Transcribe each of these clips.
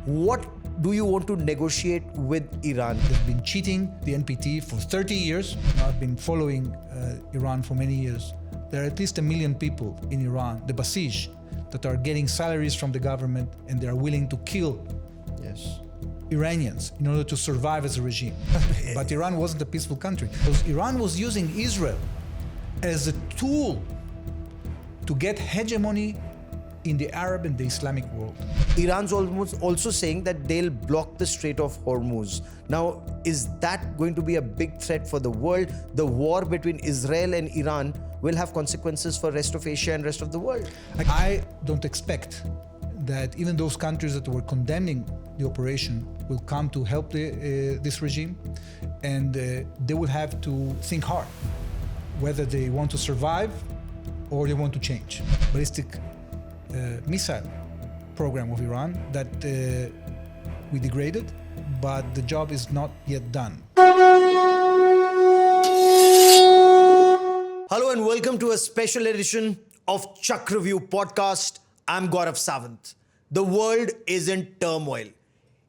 What do you want to negotiate with Iran? They've been cheating the NPT for 30 years. I've been following Iran for many years. There are at least 1 million people in Iran, the Basij, that are getting salaries from the government, and they are willing to kill Iranians in order to survive as a regime. But Iran wasn't a peaceful country, because Iran was using Israel as a tool to get hegemony in the Arab and the Islamic world. Iran's almost also saying that they'll block the Strait of Hormuz. Now, is that going to be a big threat for the world? The war between Israel and Iran will have consequences for rest of Asia and rest of the world. I don't expect that even those countries that were condemning the operation will come to help this regime, and they will have to think hard whether they want to survive or they want to change. Ballistic missile program of Iran that we degraded, but the job is not yet done. Hello and welcome to a special edition of Chakravyuh podcast. I'm Gaurav Sawant. The world is in turmoil.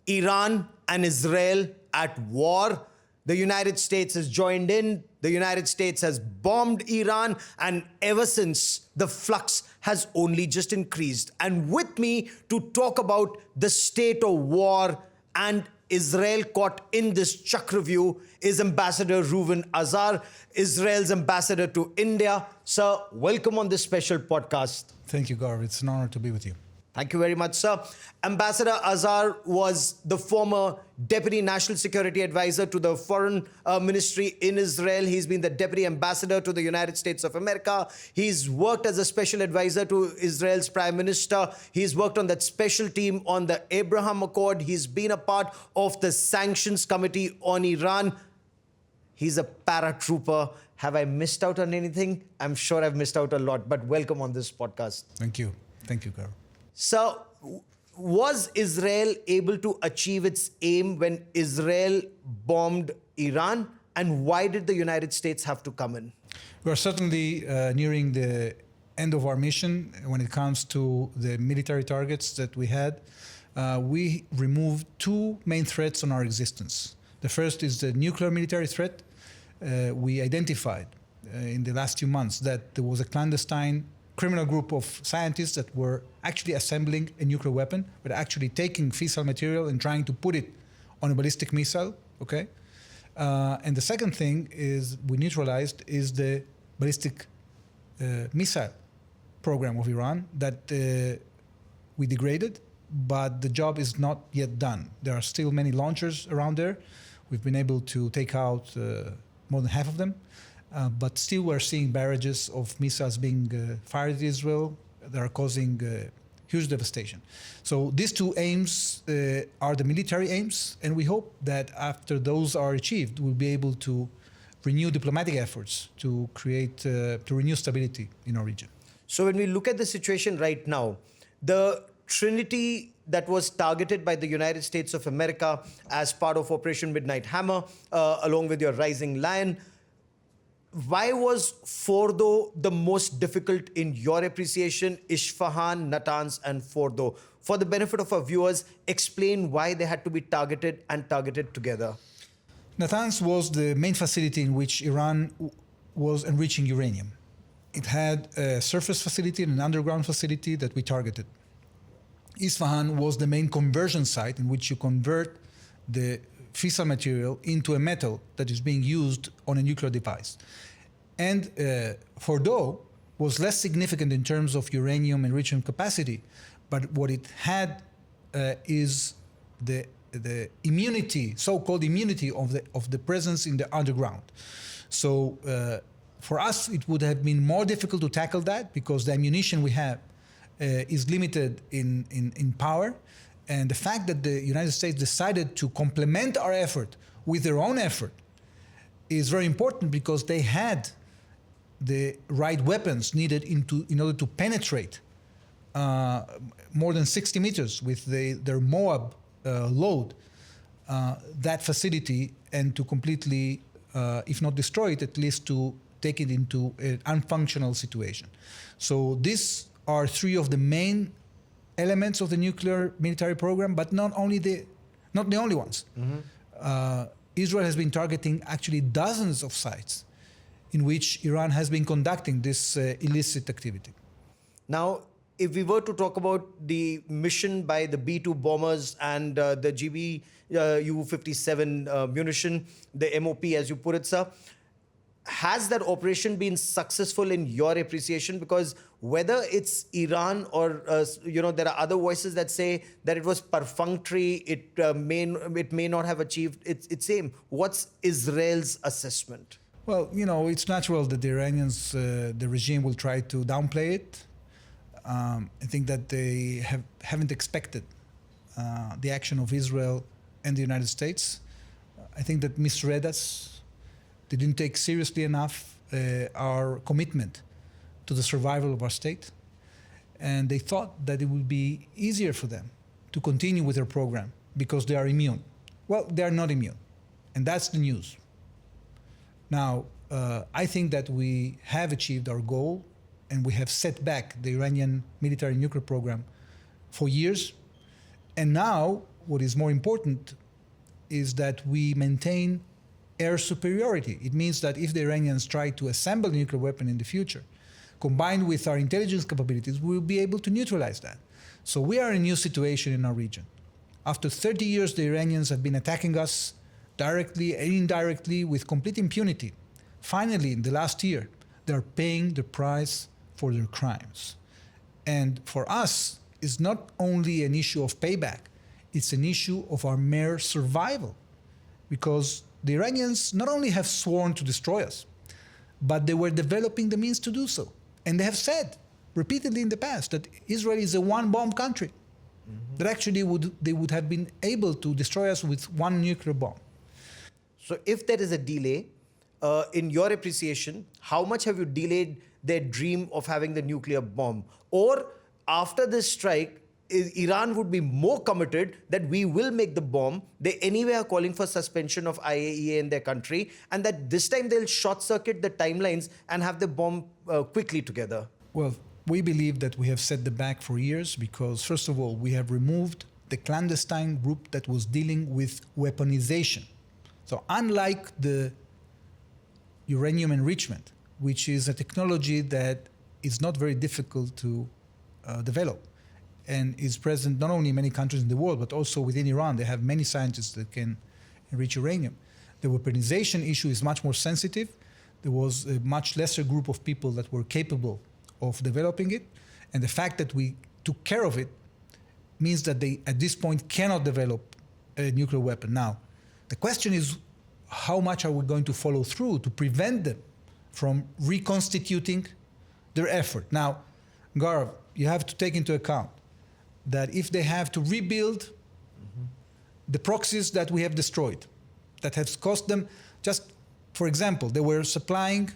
Iran and Israel at war. The United States has joined in. The United States has bombed Iran, and ever since, the flux has only just increased. And with me to talk about the state of war and Israel caught in this Chakravyuh is Ambassador Reuven Azar, Israel's ambassador to India. Sir, welcome on this special podcast. Thank you, Gaurav. It's an honor to be with you. Thank you very much, sir. Ambassador Azar was the former Deputy National Security Advisor to the Foreign Ministry in Israel. He's been the Deputy Ambassador to the United States of America. He's worked as a Special Advisor to Israel's Prime Minister. He's worked on that special team on the Abraham Accord. He's been a part of the Sanctions Committee on Iran. He's a paratrooper. Have I missed out on anything? I'm sure I've missed out a lot, but welcome on this podcast. Thank you. Thank you, Gaurav. So, was Israel able to achieve its aim when Israel bombed Iran? And why did the United States have to come in? We are certainly nearing the end of our mission when it comes to the military targets that we had. We removed two main threats on our existence. The first is the nuclear military threat. We identified in the last few months that there was a clandestine criminal group of scientists that were actually assembling a nuclear weapon, but actually taking fissile material and trying to put it on a ballistic missile, okay? And the second thing is we neutralized is the ballistic missile program of Iran that we degraded, but the job is not yet done. There are still many launchers around there. We've been able to take out more than half of them. But still we're seeing barrages of missiles being fired at Israel that are causing huge devastation. So these two aims are the military aims, and we hope that after those are achieved, we'll be able to renew diplomatic efforts to create, to renew stability in our region. So when we look at the situation right now, the Trinity that was targeted by the United States of America as part of Operation Midnight Hammer, along with your Rising Lion, why was Foro the most difficult in your appreciation? Isfahan, Natanz, and Foro. For the benefit of our viewers, explain why they had to be targeted and targeted together. Natanz was the main facility in which Iran was enriching uranium. It had a surface facility and an underground facility that we targeted. Isfahan was the main conversion site in which you convert the fissile material into a metal that is being used on a nuclear device. And Foro was less significant in terms of uranium enrichment capacity, but what it had is the immunity, so-called immunity of the presence in the underground. So for us, it would have been more difficult to tackle that because the ammunition we have is limited in power. And the fact that the United States decided to complement our effort with their own effort is very important because they had the right weapons needed in order to penetrate more than 60 meters with their Moab load, that facility, and to completely, if not destroy it, at least to take it into an unfunctional situation. So these are three of the main elements of the nuclear military program, but not the only ones. Israel has been targeting actually dozens of sites in which Iran has been conducting this illicit activity. Now, if we were to talk about the mission by the B-2 bombers and the GBU-57 munition, the MOP as you put it, sir, has that operation been successful in your appreciation? Because whether it's Iran or, there are other voices that say that it was perfunctory, it may not have achieved its aim. What's Israel's assessment? Well, it's natural that the Iranians, the regime will try to downplay it. I think that they haven't expected the action of Israel and the United States. I think that misread us. They didn't take seriously enough our commitment to the survival of our state. And they thought that it would be easier for them to continue with their program because they are immune. Well, they are not immune. And that's the news. Now, I think that we have achieved our goal and we have set back the Iranian military nuclear program for years. And now, what is more important is that we maintain air superiority. It means that if the Iranians try to assemble a nuclear weapon in the future, combined with our intelligence capabilities, we will be able to neutralize that. So we are in a new situation in our region. After 30 years, the Iranians have been attacking us directly and indirectly with complete impunity. Finally, in the last year, they are paying the price for their crimes. And for us, it's not only an issue of payback, it's an issue of our mere survival. Because the Iranians not only have sworn to destroy us, but they were developing the means to do so. And they have said repeatedly in the past that Israel is a one-bomb country, that actually they would have been able to destroy us with one nuclear bomb. So if there is a delay, in your appreciation, how much have you delayed their dream of having the nuclear bomb? Or after this strike, Iran would be more committed that we will make the bomb. They anyway are calling for suspension of IAEA in their country, and that this time they'll short circuit the timelines and have the bomb quickly together. Well, we believe that we have set the back for years because, first of all, we have removed the clandestine group that was dealing with weaponization. So unlike the uranium enrichment, which is a technology that is not very difficult to develop, and is present not only in many countries in the world, but also within Iran. They have many scientists that can enrich uranium. The weaponization issue is much more sensitive. There was a much lesser group of people that were capable of developing it. And the fact that we took care of it means that they, at this point, cannot develop a nuclear weapon. Now, the question is, how much are we going to follow through to prevent them from reconstituting their effort? Now, Gaurav, you have to take into account that if they have to rebuild the proxies that we have destroyed, that has cost them, just for example, they were supplying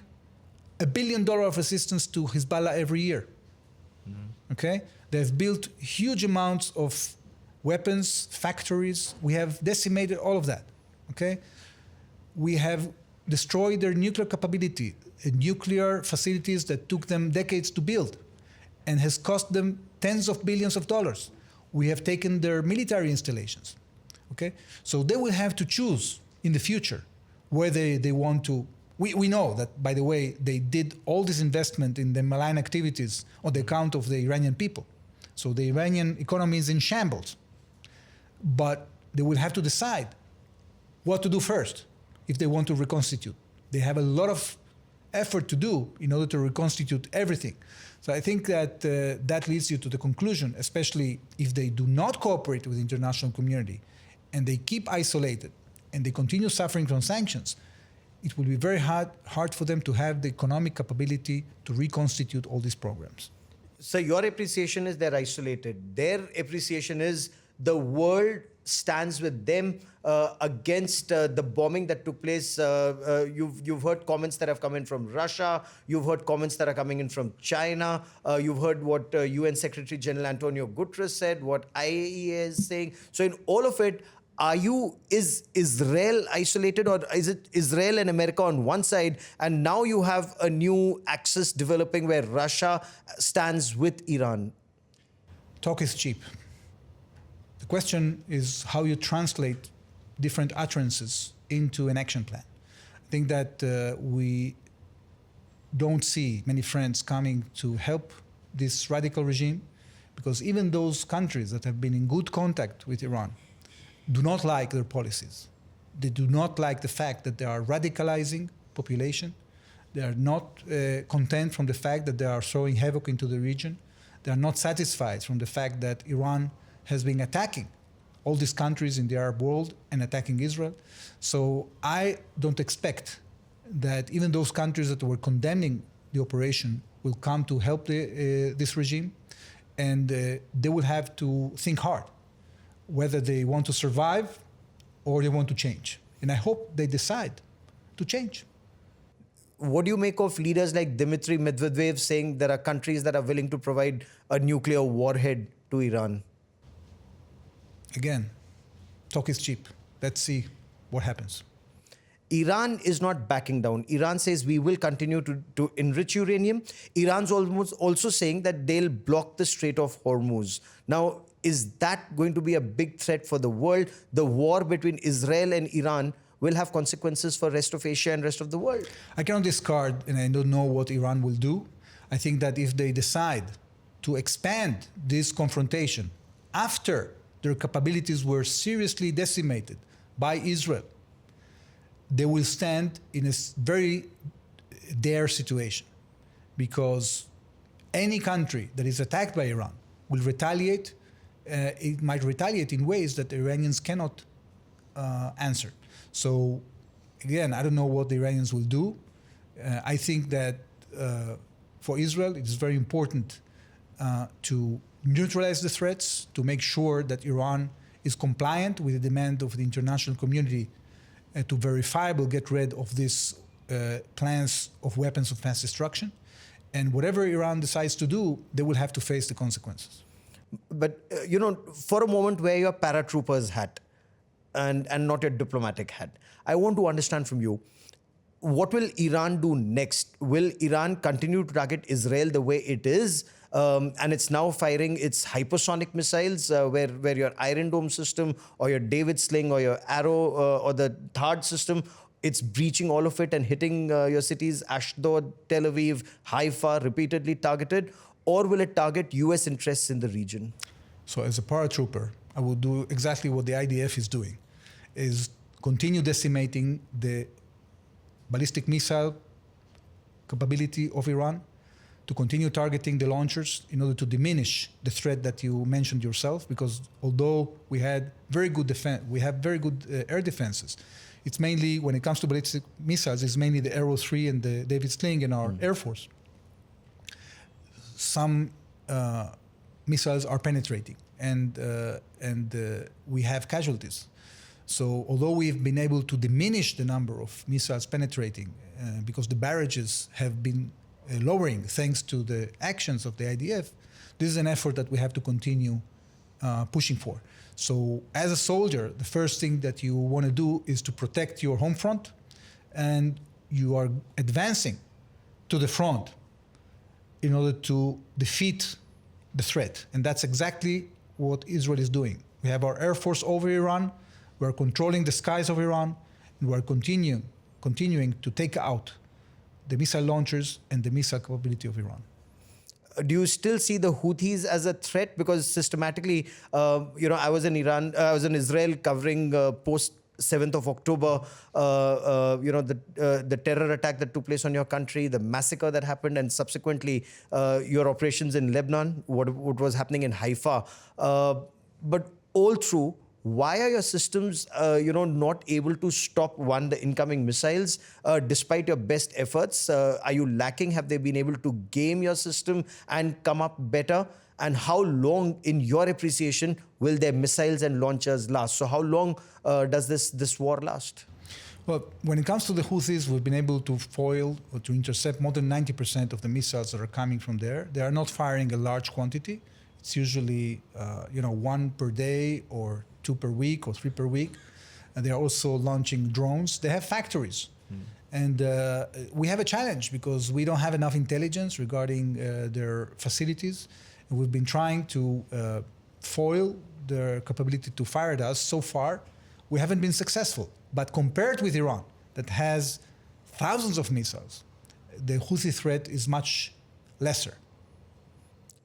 $1 billion of assistance to Hezbollah every year. Okay? They've built huge amounts of weapons, factories. We have decimated all of that. Okay? We have destroyed their nuclear capability, nuclear facilities that took them decades to build and has cost them tens of billions of dollars. We have taken their military installations. Okay? So they will have to choose in the future whether they want to. We know that, by the way, they did all this investment in the malign activities on the account of the Iranian people. So the Iranian economy is in shambles. But they will have to decide what to do first if they want to reconstitute. They have a lot of effort to do in order to reconstitute everything. So I think that that leads you to the conclusion, especially if they do not cooperate with the international community and they keep isolated and they continue suffering from sanctions, it will be very hard for them to have the economic capability to reconstitute all these programs. So your appreciation is they're isolated. Their appreciation is the world stands with them against the bombing that took place. You've heard comments that have come in from Russia. You've heard comments that are coming in from China. You've heard what UN Secretary General Antonio Guterres said, what IAEA is saying. So in all of it, is Israel isolated, or is it Israel and America on one side, and now you have a new axis developing where Russia stands with Iran? Talk is cheap. The question is how you translate different utterances into an action plan. I think that we don't see many friends coming to help this radical regime, because even those countries that have been in good contact with Iran do not like their policies. They do not like the fact that they are radicalizing population. They are not content from the fact that they are throwing havoc into the region. They are not satisfied from the fact that Iran has been attacking all these countries in the Arab world and attacking Israel. So I don't expect that even those countries that were condemning the operation will come to help this regime, and they will have to think hard whether they want to survive or they want to change. And I hope they decide to change. What do you make of leaders like Dmitry Medvedev saying there are countries that are willing to provide a nuclear warhead to Iran? Again, talk is cheap. Let's see what happens. Iran is not backing down. Iran says we will continue to enrich uranium. Iran's almost also saying that they'll block the Strait of Hormuz. Now, is that going to be a big threat for the world? The war between Israel and Iran will have consequences for rest of Asia and rest of the world. I cannot discard, and I don't know what Iran will do. I think that if they decide to expand this confrontation after their capabilities were seriously decimated by Israel, they will stand in a very dire situation, because any country that is attacked by Iran will retaliate. It might retaliate in ways that the Iranians cannot answer. So again, I don't know what the Iranians will do. I think that for Israel, it is very important to neutralize the threats, to make sure that Iran is compliant with the demand of the international community to verifiably get rid of these plans of weapons of mass destruction. And whatever Iran decides to do, they will have to face the consequences. But, for a moment, wear your paratrooper's hat and not your diplomatic hat. I want to understand from you, what will Iran do next? Will Iran continue to target Israel the way it is? And it's now firing its hypersonic missiles, where your Iron Dome system or your David Sling or your Arrow or the THAAD system, it's breaching all of it and hitting your cities, Ashdod, Tel Aviv, Haifa, repeatedly targeted? Or will it target US interests in the region? So as a paratrooper, I will do exactly what the IDF is doing, is continue decimating the ballistic missile capability of Iran, to continue targeting the launchers in order to diminish the threat that you mentioned yourself, because although we had very good defense, we have very good air defenses, it's mainly, when it comes to ballistic missiles, it's mainly the Arrow 3 and the David Sling in our Air Force. Some missiles are penetrating, and we have casualties. So although we've been able to diminish the number of missiles penetrating, because the barrages have been lowering thanks to the actions of the IDF, this is an effort that we have to continue pushing for. So as a soldier, the first thing that you want to do is to protect your home front, and you are advancing to the front in order to defeat the threat. And that's exactly what Israel is doing. We have our Air Force over Iran, we're controlling the skies of Iran, and we're continuing to take out the missile launchers and the missile capability of Iran. Do you still see the Houthis as a threat? Because systematically, I was in Israel covering post 7th of October, the terror attack that took place on your country, the massacre that happened, and subsequently your operations in Lebanon, what was happening in Haifa. But all through, why are your systems, not able to stop, the incoming missiles, despite your best efforts? Are you lacking? Have they been able to game your system and come up better? And how long, in your appreciation, will their missiles and launchers last? So how long does this war last? Well, when it comes to the Houthis, we've been able to foil or to intercept more than 90% of the missiles that are coming from there. They are not firing a large quantity. It's usually, one per day or 2 per week or 3 per week. And they are also launching drones. They have factories. And we have a challenge because we don't have enough intelligence regarding their facilities. We've been trying to foil their capability to fire at us. So far, we haven't been successful. But compared with Iran, that has thousands of missiles, the Houthi threat is much lesser.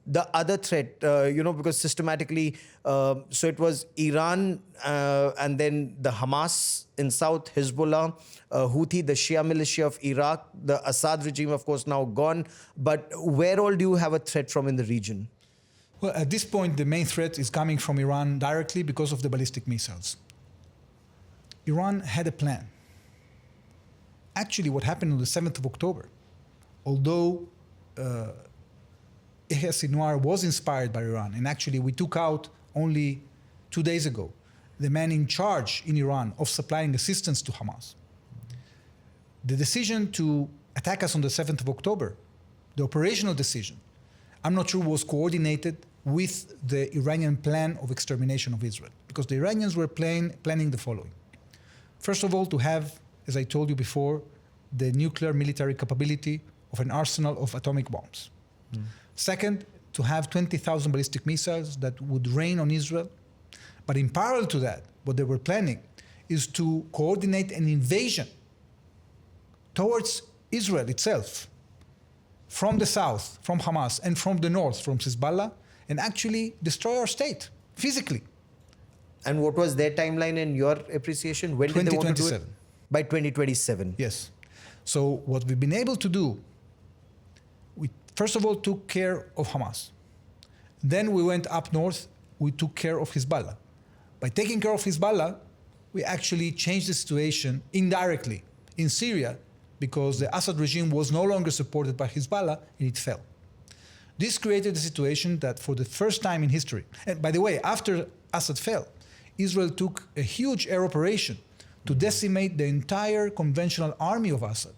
The other threat, because systematically, so it was Iran and then the Hamas in south, Hezbollah, Houthi, the Shia militia of Iraq, the Assad regime, of course, now gone. But where all do you have a threat from in the region? Well, at this point, the main threat is coming from Iran directly because of the ballistic missiles. Iran had a plan. Actually, what happened on the 7th of October, although Yahya Sinwar was inspired by Iran, and actually we took out only 2 days ago the man in charge in Iran of supplying assistance to Hamas. The decision to attack us on the 7th of October, the operational decision, I'm not sure was coordinated with the Iranian plan of extermination of Israel, because the Iranians were planning the following. First of all, to have, as I told you before, the nuclear military capability of an arsenal of atomic bombs. Second, to have 20,000 ballistic missiles that would rain on Israel. But in parallel to that, what they were planning is to coordinate an invasion towards Israel itself from the south, from Hamas, and from the north, from Hezbollah, and actually destroy our state physically. And what was their timeline in your appreciation? When did they want to do it? 2027. By 2027. Yes. So what we've been able to do, we first of all took care of Hamas. Then we went up north, we took care of Hezbollah. By taking care of Hezbollah, we actually changed the situation indirectly in Syria because the Assad regime was no longer supported by Hezbollah and it fell. This created a situation that for the first time in history, and by the way, after Assad fell, Israel took a huge air operation to decimate the entire conventional army of Assad.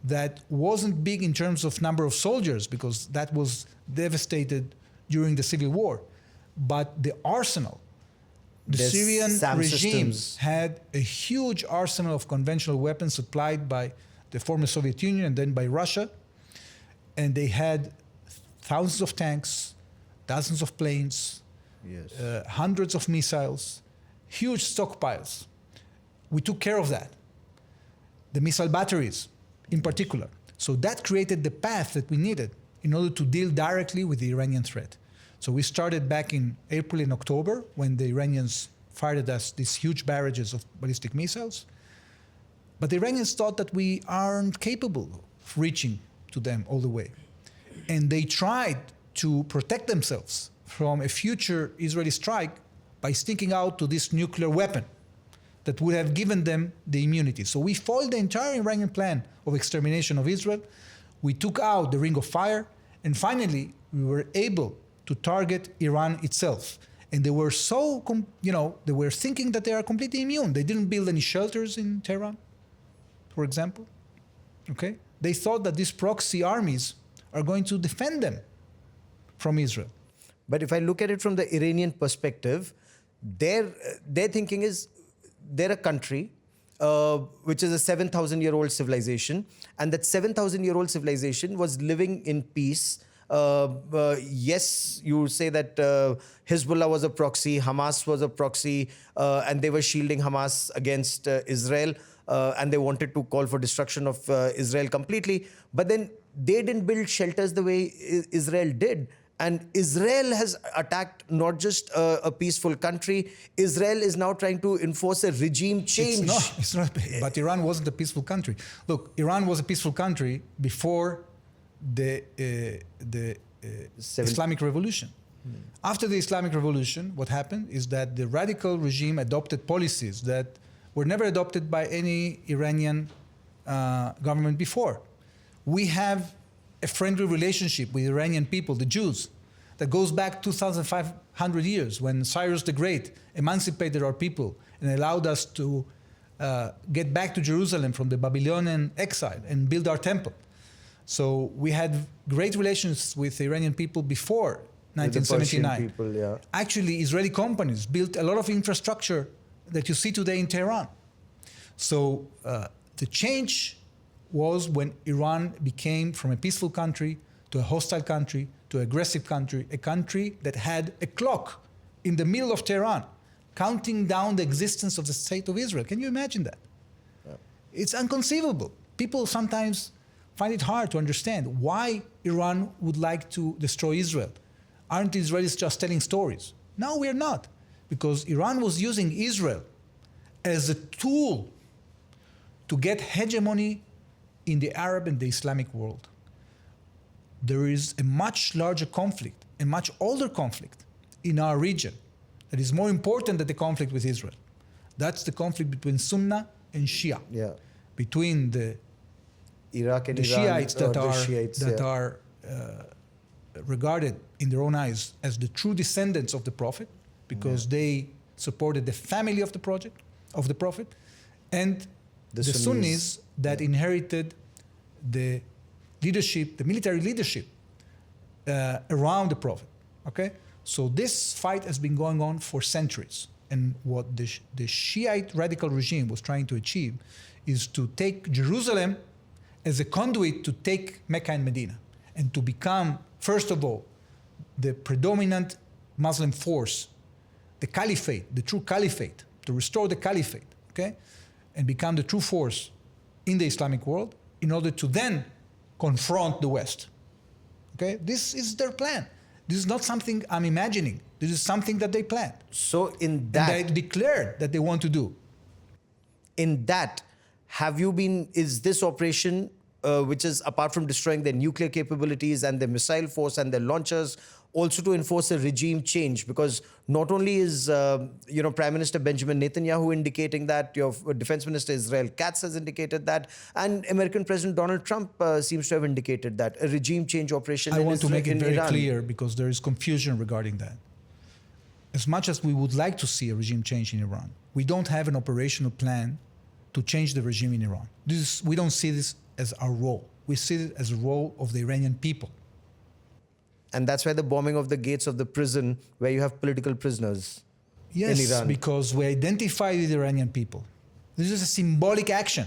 That wasn't big in terms of number of soldiers because that was devastated during the civil war. But the arsenal, the Syrian regime had a huge arsenal of conventional weapons supplied by the former Soviet Union and then by Russia. And they had thousands of tanks, dozens of planes, hundreds of missiles, huge stockpiles. We took care of that. The missile batteries in particular. So that created the path that we needed in order to deal directly with the Iranian threat. So we started back in April and October when the Iranians fired at us these huge barrages of ballistic missiles. But the Iranians thought that we aren't capable of reaching to them all the way. And they tried to protect themselves from a future Israeli strike by sneaking out to this nuclear weapon that would have given them the immunity. So we foiled the entire Iranian plan of extermination of Israel. We took out the Ring of Fire, and finally, we were able to target Iran itself. And they were so, they were thinking that they are completely immune. They didn't build any shelters in Tehran, for example. Okay? They thought that these proxy armies are going to defend them from Israel. But if I look at it from the Iranian perspective, their thinking is they're a country which is a 7,000-year-old civilization, and that 7,000-year-old civilization was living in peace. Yes, you say that Hezbollah was a proxy, Hamas was a proxy, and they were shielding Hamas against Israel, and they wanted to call for destruction of Israel completely. But then they didn't build shelters the way Israel did. And Israel has attacked not just a peaceful country. Israel is now trying to enforce a regime change. It's not. But Iran wasn't a peaceful country. Look, Iran was a peaceful country before the Islamic Revolution. After the Islamic Revolution, what happened is that the radical regime adopted policies that were never adopted by any Iranian government before. We have a friendly relationship with Iranian people, the Jews, that goes back 2,500 years when Cyrus the Great emancipated our people and allowed us to get back to Jerusalem from the Babylonian exile and build our temple. So we had great relations with the Iranian people before 1979. People, yeah. Actually, Israeli companies built a lot of infrastructure that you see today in Tehran. So the change was when Iran became from a peaceful country to a hostile country to aggressive country, a country that had a clock in the middle of Tehran, counting down the existence of the state of Israel. Can you imagine that? Yeah. It's inconceivable. People sometimes find it hard to understand why Iran would like to destroy Israel. Aren't Israelis just telling stories? No, we're not. Because Iran was using Israel as a tool to get hegemony in the Arab and the Islamic world. There is a much larger conflict, a much older conflict in our region that is more important than the conflict with Israel. That's the conflict between Sunni and Shia. Yeah. Between the Iraq and the Iran, Shiites that yeah. are regarded in their own eyes as the true descendants of the Prophet, because they supported the family of the Prophet, and the Sunnis that inherited the leadership, the military leadership around the Prophet. Okay, so this fight has been going on for centuries, and what the Shiite radical regime was trying to achieve is to take Jerusalem as a conduit to take Mecca and Medina, and to become, first of all, the predominant Muslim force, the caliphate, the true caliphate, to restore the caliphate, okay, and become the true force in the Islamic world in order to then confront the West. Okay, this is their plan. This is not something I'm imagining. This is something that they planned. So in that, and they declared that they want to do. In that, is this operation, which is apart from destroying their nuclear capabilities and their missile force and their launchers, also to enforce a regime change? Because not only is Prime Minister Benjamin Netanyahu indicating that, your Defense Minister Israel Katz has indicated that, and American President Donald Trump seems to have indicated that a regime change operation. I want to make it very Iran. clear, because there is confusion regarding that. As much as we would like to see a regime change in Iran, we don't have an operational plan to change the regime in Iran. We don't see this as our role. We see it as a role of the Iranian people. And that's why the bombing of the gates of the prison where you have political prisoners in Iran. Yes, because we identify with the Iranian people. This is a symbolic action.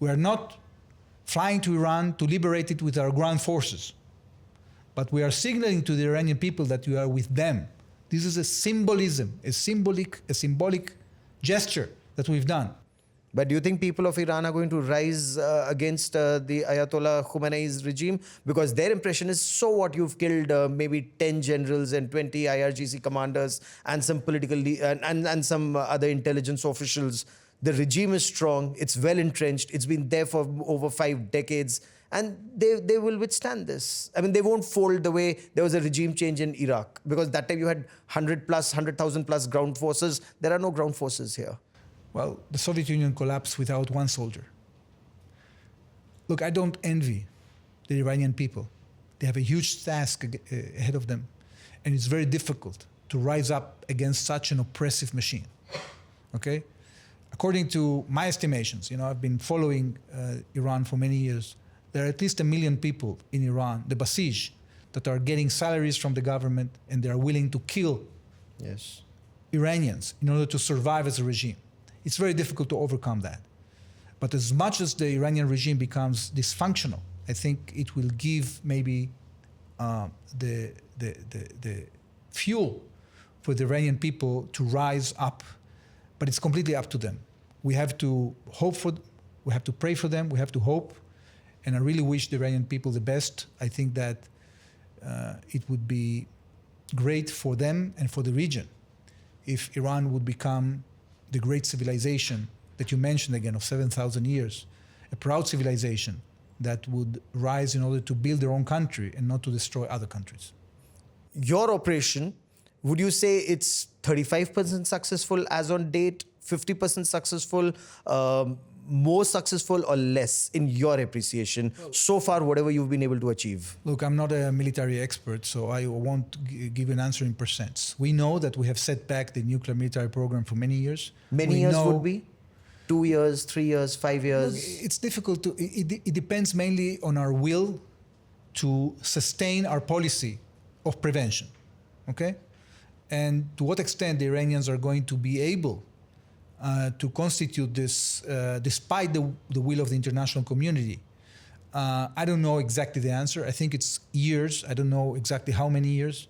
We are not flying to Iran to liberate it with our ground forces, but we are signaling to the Iranian people that we are with them. This is a symbolism, a symbolic gesture that we've done. But do you think people of Iran are going to rise against the Ayatollah Khomeiни's regime? Because their impression is, so what, you've killed maybe 10 generals and 20 IRGC commanders and some political and some other intelligence officials. The regime is strong, it's well entrenched, it's been there for over 5 decades, and they will withstand this. I mean, they won't fold the way there was a regime change in Iraq, because that time you had 100,000 plus ground forces. There are no ground forces here. Well, the Soviet Union collapsed without one soldier. Look, I don't envy the Iranian people. They have a huge task ahead of them, and it's very difficult to rise up against such an oppressive machine. Okay? According to my estimations, I've been following Iran for many years. There are at least 1 million people in Iran, the Basij, that are getting salaries from the government, and they are willing to kill Iranians in order to survive as a regime. It's very difficult to overcome that. But as much as the Iranian regime becomes dysfunctional, I think it will give maybe the fuel for the Iranian people to rise up. But it's completely up to them. We have to hope we have to pray for them, we have to hope. And I really wish the Iranian people the best. I think that it would be great for them and for the region if Iran would become the great civilization that you mentioned again of 7,000 years, a proud civilization that would rise in order to build their own country and not to destroy other countries. Your operation, would you say it's 35% successful as on date, 50% successful, more successful or less in your appreciation so far, whatever you've been able to achieve? Look, I'm not a military expert, so I won't give an answer in percents. We know that we have set back the nuclear military program for many years. Many years would be? 2 years, 3 years, 5 years? Look, it's difficult to, it depends mainly on our will to sustain our policy of prevention, okay? And to what extent the Iranians are going to be able to constitute this, despite the will of the international community, I don't know exactly the answer. I think it's years. I don't know exactly how many years.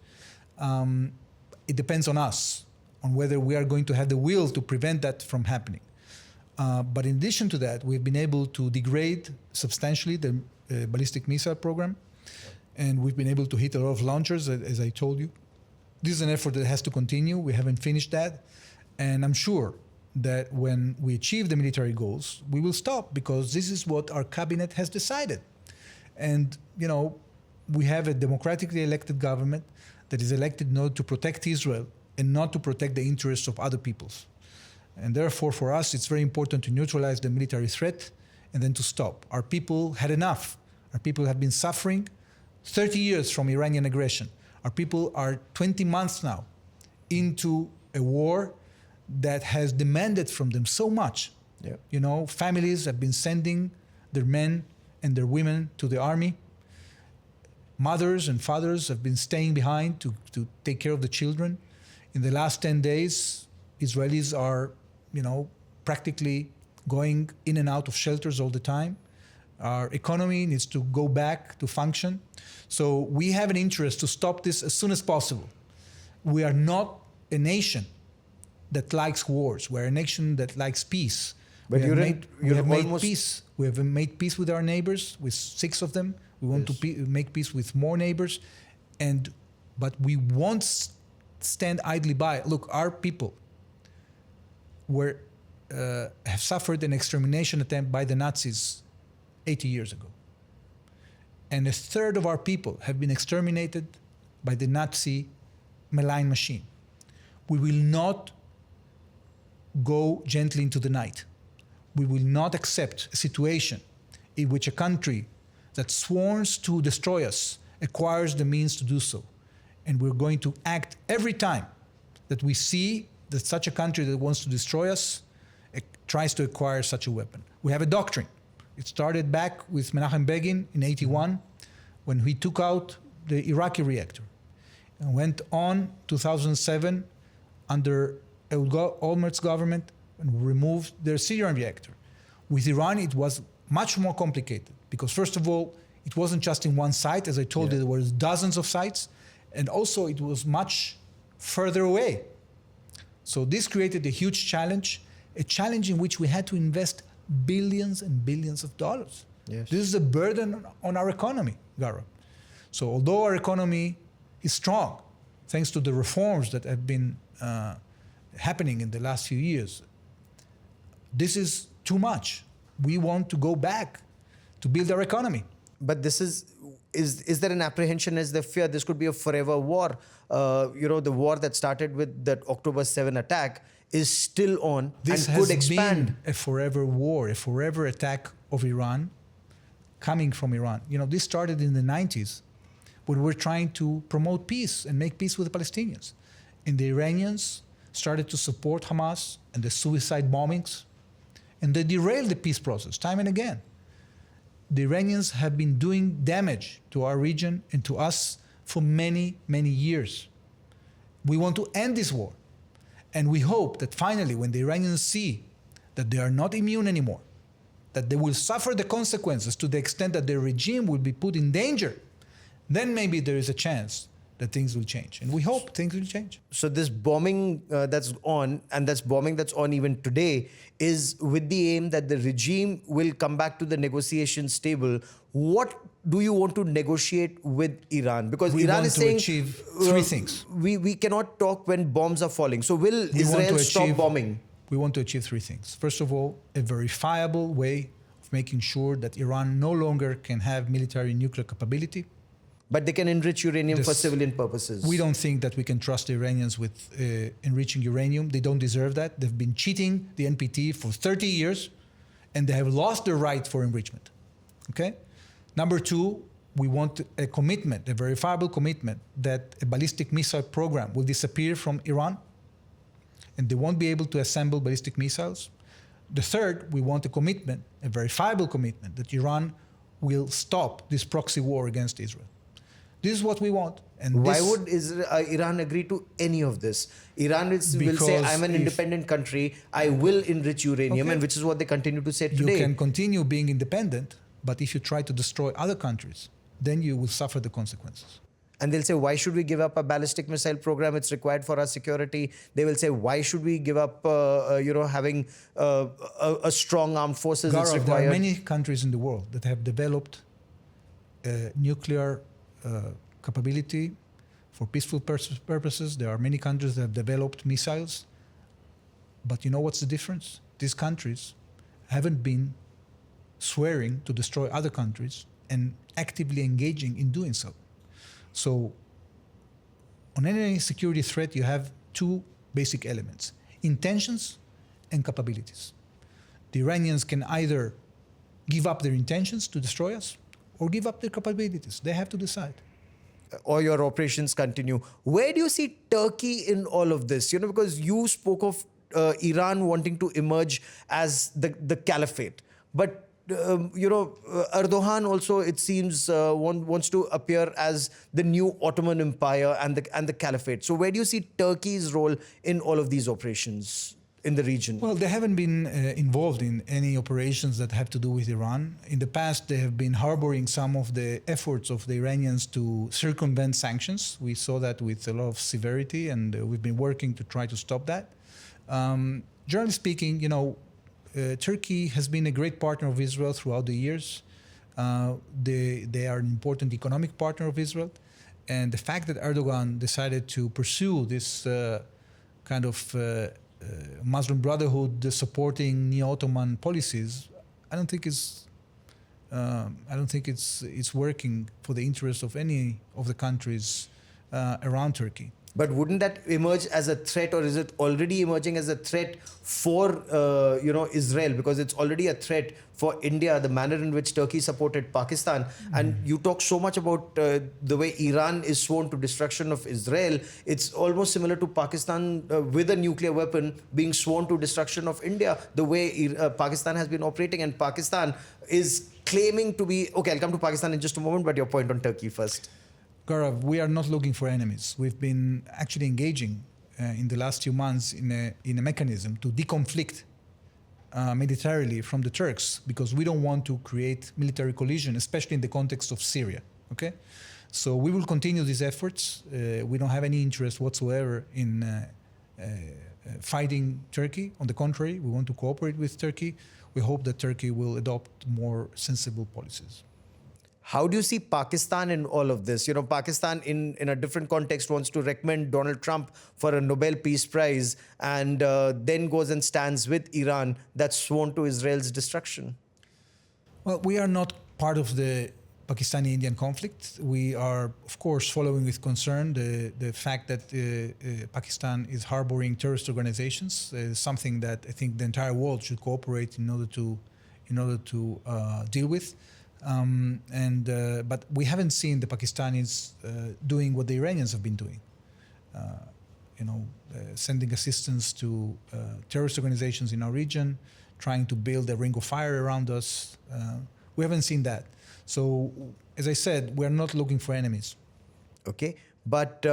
It depends on us, on whether we are going to have the will to prevent that from happening. But in addition to that, we've been able to degrade substantially the ballistic missile program, and we've been able to hit a lot of launchers, as I told you. This is an effort that has to continue. We haven't finished that, and I'm sure that when we achieve the military goals, we will stop, because this is what our cabinet has decided. And, you know, we have a democratically elected government that is elected not to protect Israel and not to protect the interests of other peoples. And therefore, for us, it's very important to neutralize the military threat and then to stop. Our people had enough. Our people have been suffering 30 years from Iranian aggression. Our people are 20 months now into a war that has demanded from them so much. Yeah. You know, families have been sending their men and their women to the army. Mothers and fathers have been staying behind to take care of the children. In the last 10 days, Israelis are, you know, practically going in and out of shelters all the time. Our economy needs to go back to function. So we have an interest to stop this as soon as possible. We are not a nation that likes wars. We're a nation that likes peace. But we have made almost peace. We have made peace with our neighbors, with 6 of them. We want to make peace with more neighbors, but we won't stand idly by. Look, our people have suffered an extermination attempt by the Nazis 80 years ago. And a third of our people have been exterminated by the Nazi malign machine. We will not go gently into the night. We will not accept a situation in which a country that sworns to destroy us acquires the means to do so. And we're going to act every time that we see that such a country that wants to destroy us tries to acquire such a weapon. We have a doctrine. It started back with Menachem Begin in 81 when he took out the Iraqi reactor, and went on 2007 under Olmert's government and removed their Syrian reactor. With Iran, it was much more complicated because, first of all, it wasn't just in one site. As I told you, there were dozens of sites, and also it was much further away. So this created a huge challenge, a challenge in which we had to invest billions and billions of dollars. Yes. This is a burden on our economy, Gaurav. So although our economy is strong, thanks to the reforms that have been happening in the last few years, this is too much. We want to go back to build our economy. But this is there an apprehension, is there fear this could be a forever war? The war that started with that October 7 attack is still on this and could expand. This has been a forever war, a forever attack of Iran, coming from Iran. You know, this started in the 90s when we were trying to promote peace and make peace with the Palestinians. And the Iranians started to support Hamas and the suicide bombings, and they derailed the peace process time and again. The Iranians have been doing damage to our region and to us for many, many years. We want to end this war. And we hope that finally, when the Iranians see that they are not immune anymore, that they will suffer the consequences to the extent that their regime will be put in danger, then maybe there is a chance that things will change. And we hope things will change. So this bombing that's on, and that's bombing that's on even today, is with the aim that the regime will come back to the negotiations table. What do you want to negotiate with Iran? Because Iran is saying we want to achieve 3 things. We cannot talk when bombs are falling. So will Israel stop bombing? We want to achieve 3 things. First of all, a verifiable way of making sure that Iran no longer can have military nuclear capability. But they can enrich uranium for civilian purposes. We don't think that we can trust the Iranians with enriching uranium. They don't deserve that. They've been cheating the NPT for 30 years, and they have lost their right for enrichment. Okay? Number 2, we want a commitment, a verifiable commitment, that a ballistic missile program will disappear from Iran, and they won't be able to assemble ballistic missiles. The third, we want a commitment, a verifiable commitment, that Iran will stop this proxy war against Israel. This is what we want. And why would Iran agree to any of this? Iran will say, I'm an independent country, I will enrich uranium, and which is what they continue to say today. You can continue being independent, But if you try to destroy other countries, then you will suffer the consequences. And they'll say, why should we give up a ballistic missile program? It's required for our security. They will say, why should we give up, having a strong armed forces? It's Gaurav, required. there are many countries in the world that have developed nuclear capability for peaceful purposes. There are many countries that have developed missiles. But you know what's the difference? These countries haven't been swearing to destroy other countries and actively engaging in doing so. So on any security threat, you have two basic elements: intentions and capabilities. The Iranians can either give up their intentions to destroy us or give up their capabilities. They have to decide. Or your operations continue. Where do you see Turkey in all of this? Because you spoke of Iran wanting to emerge as the caliphate. But Erdogan also, it seems, wants to appear as the new Ottoman Empire and the caliphate. So where do you see Turkey's role in all of these operations in the region? Well, they haven't been involved in any operations that have to do with Iran. In the past, they have been harboring some of the efforts of the Iranians to circumvent sanctions. We saw that with a lot of severity, and we've been working to try to stop that. Generally speaking, Turkey has been a great partner of Israel throughout the years. They are an important economic partner of Israel. And the fact that Erdogan decided to pursue this kind of Muslim Brotherhood supporting neo-Ottoman policies, I don't think it's working for the interests of any of the countries around Turkey. But wouldn't that emerge as a threat, or is it already emerging as a threat for Israel? Because it's already a threat for India, the manner in which Turkey supported Pakistan. And you talk so much about the way Iran is sworn to destruction of Israel. It's almost similar to Pakistan with a nuclear weapon being sworn to destruction of India, the way Pakistan has been operating. And Pakistan is claiming to be... Okay, I'll come to Pakistan in just a moment, but your point on Turkey first. Gaurav, we are not looking for enemies. We've been actually engaging in the last few months in a mechanism to deconflict militarily from the Turks, because we don't want to create military collision, especially in the context of Syria. Okay, so we will continue these efforts. We don't have any interest whatsoever in fighting Turkey. On the contrary, we want to cooperate with Turkey. We hope that Turkey will adopt more sensible policies. How do you see Pakistan in all of this? Pakistan in a different context wants to recommend Donald Trump for a Nobel Peace Prize, and then goes and stands with Iran that's sworn to Israel's destruction. Well, we are not part of the Pakistani-Indian conflict. We are, of course, following with concern the fact that Pakistan is harboring terrorist organizations. Something that I think the entire world should cooperate in order to deal with. But we haven't seen the Pakistanis doing what the Iranians have been doing, sending assistance to terrorist organizations in our region, trying to build a ring of fire around us. We haven't seen that. So, as I said, we're not looking for enemies. Okay. But,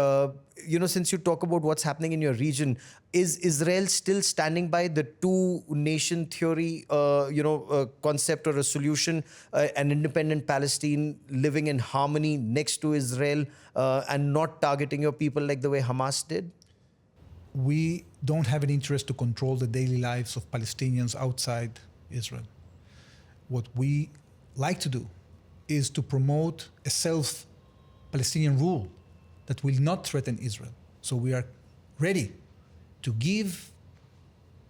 since you talk about what's happening in your region, is Israel still standing by the two-nation theory, concept or a solution, an independent Palestine living in harmony next to Israel and not targeting your people like the way Hamas did? We don't have an interest to control the daily lives of Palestinians outside Israel. What we like to do is to promote a self-Palestinian rule that will not threaten Israel. So we are ready to give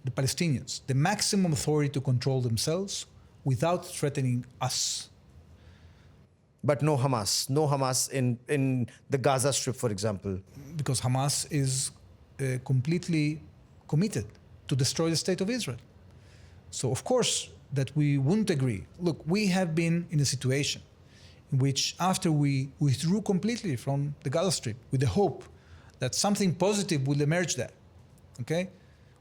the Palestinians the maximum authority to control themselves without threatening us. But no Hamas in the Gaza Strip, for example. Because Hamas is completely committed to destroy the state of Israel. So of course that we wouldn't agree. Look, we have been in a situation in which, after we withdrew completely from the Gaza Strip with the hope that something positive will emerge there, okay?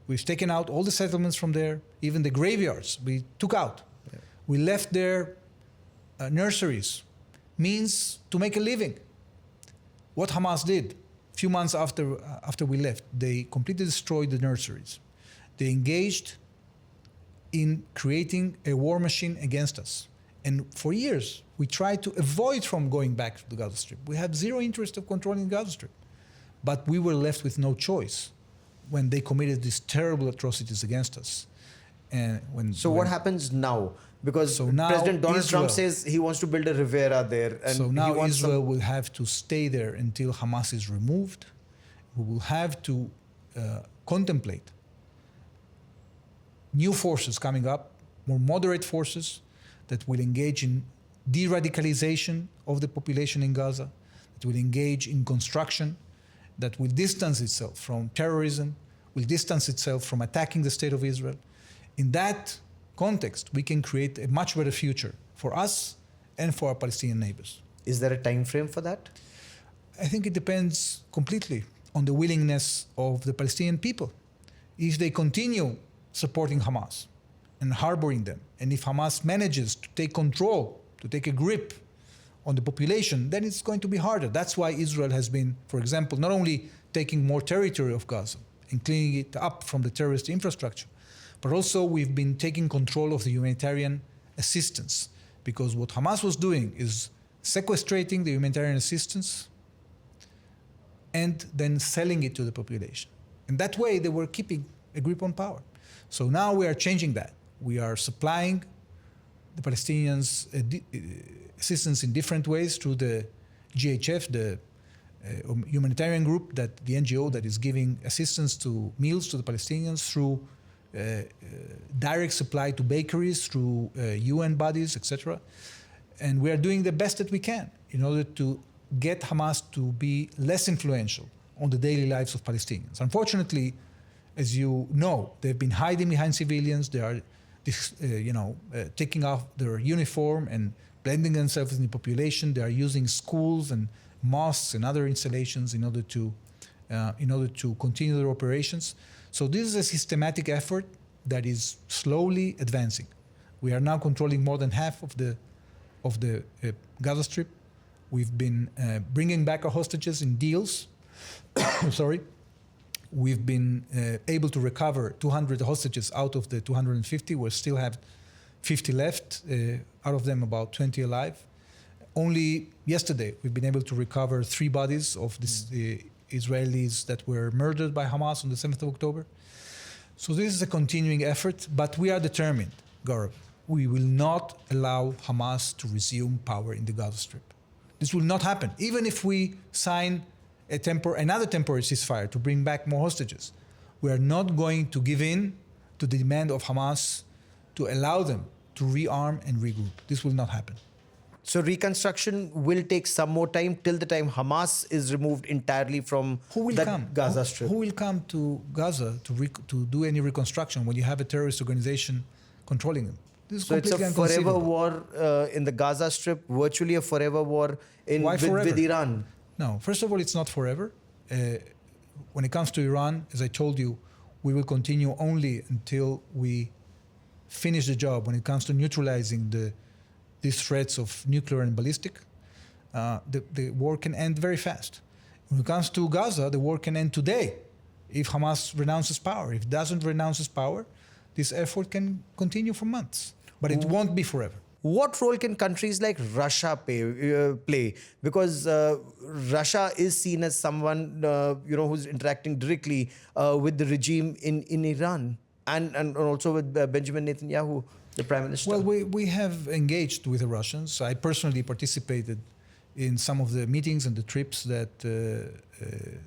We've taken out all the settlements from there, even the graveyards we took out. Yeah. We left there nurseries, means to make a living. What Hamas did, a few months after we left, they completely destroyed the nurseries. They engaged in creating a war machine against us. And for years, we tried to avoid from going back to the Gaza Strip. We had zero interest of controlling the Gaza Strip. But we were left with no choice when they committed these terrible atrocities against us. And what happens now? Because now President Donald Trump Israel says he wants to build a Rivera there. And so now he wants Israel will have to stay there until Hamas is removed. We will have to contemplate new forces coming up, more moderate forces that will engage in de-radicalization of the population in Gaza, that will engage in construction, that will distance itself from terrorism, will distance itself from attacking the state of Israel. In that context, we can create a much better future for us and for our Palestinian neighbors. Is there a time frame for that? I think it depends completely on the willingness of the Palestinian people. If they continue supporting Hamas and harboring them, and if Hamas manages to take control, to take a grip on the population, then it's going to be harder. That's why Israel has been, for example, not only taking more territory of Gaza and cleaning it up from the terrorist infrastructure, but also we've been taking control of the humanitarian assistance, because what Hamas was doing is sequestrating the humanitarian assistance and then selling it to the population. And that way they were keeping a grip on power. So now we are changing that. We are supplying the Palestinians assistance in different ways through the GHF, the humanitarian group, that the NGO that is giving assistance to meals to the Palestinians, through direct supply to bakeries, through UN bodies, etc. And we are doing the best that we can in order to get Hamas to be less influential on the daily lives of Palestinians. Unfortunately, as you know, they've been hiding behind civilians. They are, taking off their uniform and blending themselves in the population. They are using schools and mosques and other installations in order to continue their operations. So this is a systematic effort that is slowly advancing. We are now controlling more than half of the Gaza Strip. We've been bringing back our hostages in deals. Sorry. We've been able to recover 200 hostages out of the 250. We still have 50 left, out of them about 20 alive. Only yesterday, we've been able to recover 3 bodies of the Israelis that were murdered by Hamas on the 7th of October. So this is a continuing effort, but we are determined, Gaurav. We will not allow Hamas to resume power in the Gaza Strip. This will not happen, even if we sign another temporary ceasefire to bring back more hostages. We are not going to give in to the demand of Hamas to allow them to rearm and regroup. This will not happen. So reconstruction will take some more time till the time Hamas is removed entirely from Gaza Strip. Who will come to Gaza to do any reconstruction when you have a terrorist organization controlling them? This is so it's a forever war in the Gaza Strip, virtually a forever war with Iran. No, first of all, it's not forever. When it comes to Iran, as I told you, we will continue only until we finish the job when it comes to neutralizing these threats of nuclear and ballistic. The war can end very fast. When it comes to Gaza, the war can end today if Hamas renounces power. If it doesn't renounce power, this effort can continue for months, but it won't be forever. What role can countries like Russia play? Because Russia is seen as someone who's interacting directly with the regime in Iran and also with Benjamin Netanyahu, the Prime Minister. Well, we have engaged with the Russians. I personally participated in some of the meetings and the trips that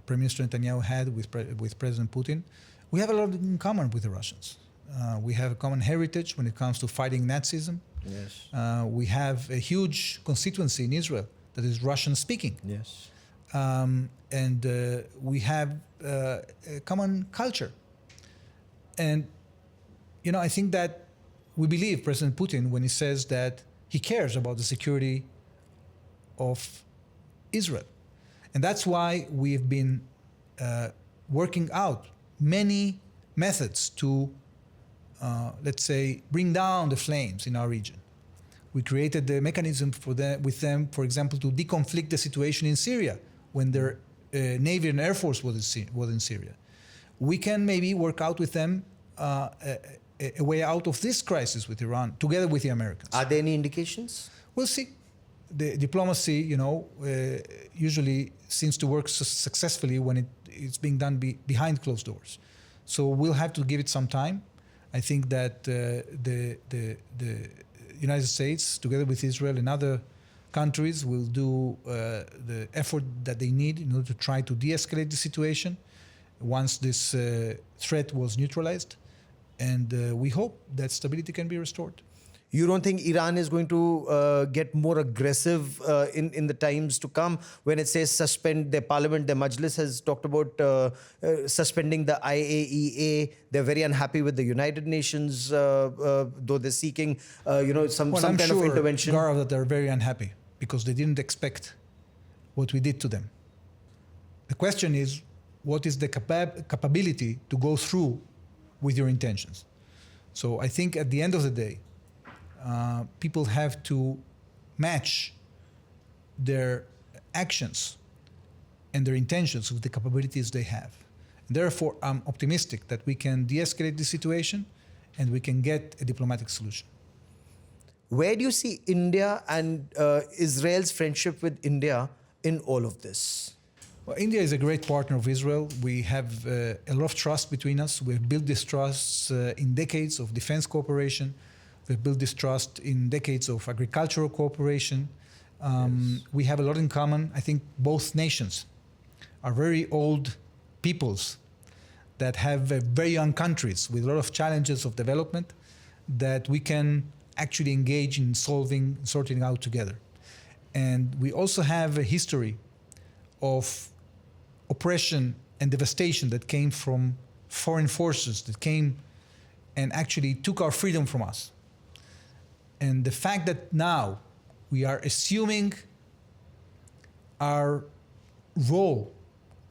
Prime Minister Netanyahu had with President Putin. We have a lot in common with the Russians. We have a common heritage when it comes to fighting Nazism. Yes. We have a huge constituency in Israel that is Russian-speaking. Yes. And we have a common culture. And, I think that we believe President Putin when he says that he cares about the security of Israel. And that's why we've been working out many methods to let's say, bring down the flames in our region. We created the mechanism with them, for example, to deconflict the situation in Syria when their Navy and Air Force was in Syria. We can maybe work out with them a way out of this crisis with Iran, together with the Americans. Are there any indications? We'll see. The diplomacy, usually seems to work successfully when it's being done behind closed doors. So we'll have to give it some time. I think that the United States, together with Israel and other countries, will do the effort that they need in order to try to de-escalate the situation once this threat was neutralized. And we hope that stability can be restored. You don't think Iran is going to get more aggressive in the times to come when it says suspend their parliament? Their Majlis has talked about suspending the IAEA. They're very unhappy with the United Nations, though they're seeking, some kind of intervention. Gaurav, that they're very unhappy because they didn't expect what we did to them. The question is, what is the capability to go through with your intentions? So I think at the end of the day, people have to match their actions and their intentions with the capabilities they have. And therefore, I'm optimistic that we can de-escalate the situation and we can get a diplomatic solution. Where do you see India and Israel's friendship with India in all of this? Well, India is a great partner of Israel. We have a lot of trust between us. We have built this trust in decades of defense cooperation. We've built this trust in decades of agricultural cooperation. Yes. We have a lot in common. I think both nations are very old peoples that have very young countries with a lot of challenges of development that we can actually engage in sorting out together. And we also have a history of oppression and devastation that came from foreign forces that came and actually took our freedom from us. And the fact that now we are assuming our role,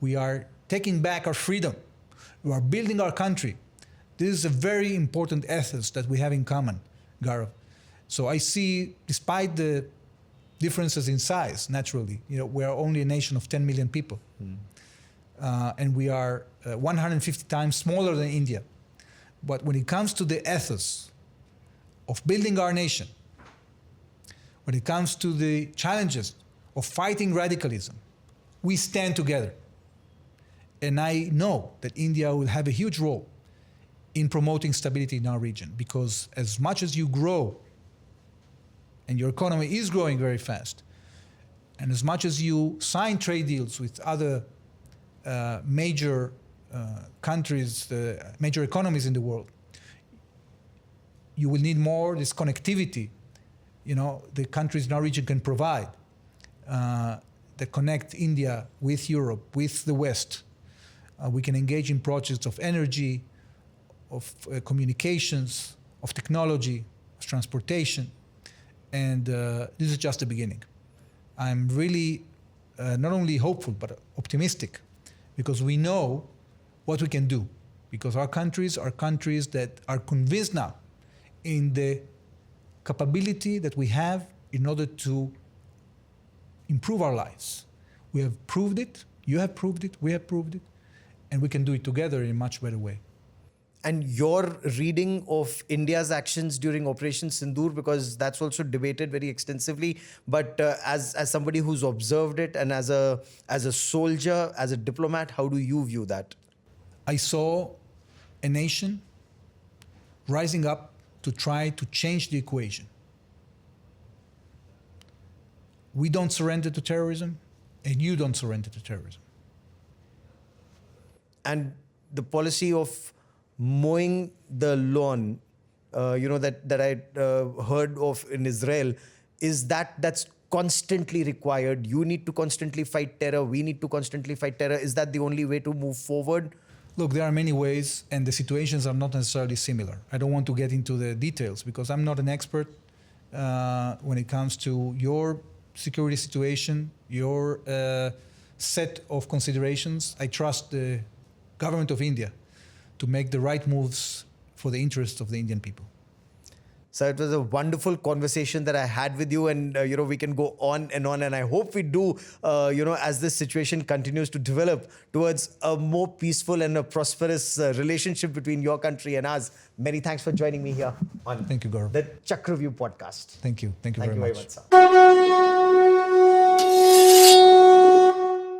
we are taking back our freedom, we are building our country. This is a very important ethos that we have in common, Gaurav. So I see, despite the differences in size, naturally, we are only a nation of 10 million people. And we are 150 times smaller than India. But when it comes to the ethos of building our nation, when it comes to the challenges of fighting radicalism, we stand together. And I know that India will have a huge role in promoting stability in our region, because as much as you grow, and your economy is growing very fast, and as much as you sign trade deals with other major countries, major economies in the world, you will need more this connectivity, the countries in our region can provide, that connect India with Europe, with the West. We can engage in projects of energy, of communications, of technology, of transportation. And this is just the beginning. I'm really not only hopeful, but optimistic, because we know what we can do, because our countries are countries that are convinced now in the capability that we have in order to improve our lives. We have proved it, you have proved it, we have proved it, and we can do it together in a much better way. And your reading of India's actions during Operation Sindoor, because that's also debated very extensively, but as somebody who's observed it and as a soldier, as a diplomat, how do you view that? I saw a nation rising up to try to change the equation. We don't surrender to terrorism, and you don't surrender to terrorism. And the policy of mowing the lawn, that I heard of in Israel, is that's constantly required? You need to constantly fight terror. We need to constantly fight terror. Is that the only way to move forward? Look, there are many ways, and the situations are not necessarily similar. I don't want to get into the details because I'm not an expert when it comes to your security situation, your set of considerations. I trust the government of India to make the right moves for the interests of the Indian people. So it was a wonderful conversation that I had with you, and we can go on, and I hope we do, as this situation continues to develop towards a more peaceful and a prosperous relationship between your country and ours. Many thanks for joining me here on Thank you, Gaurav. the Chakravyuh podcast. Thank you. Thank you Thank very you much. very much, sir.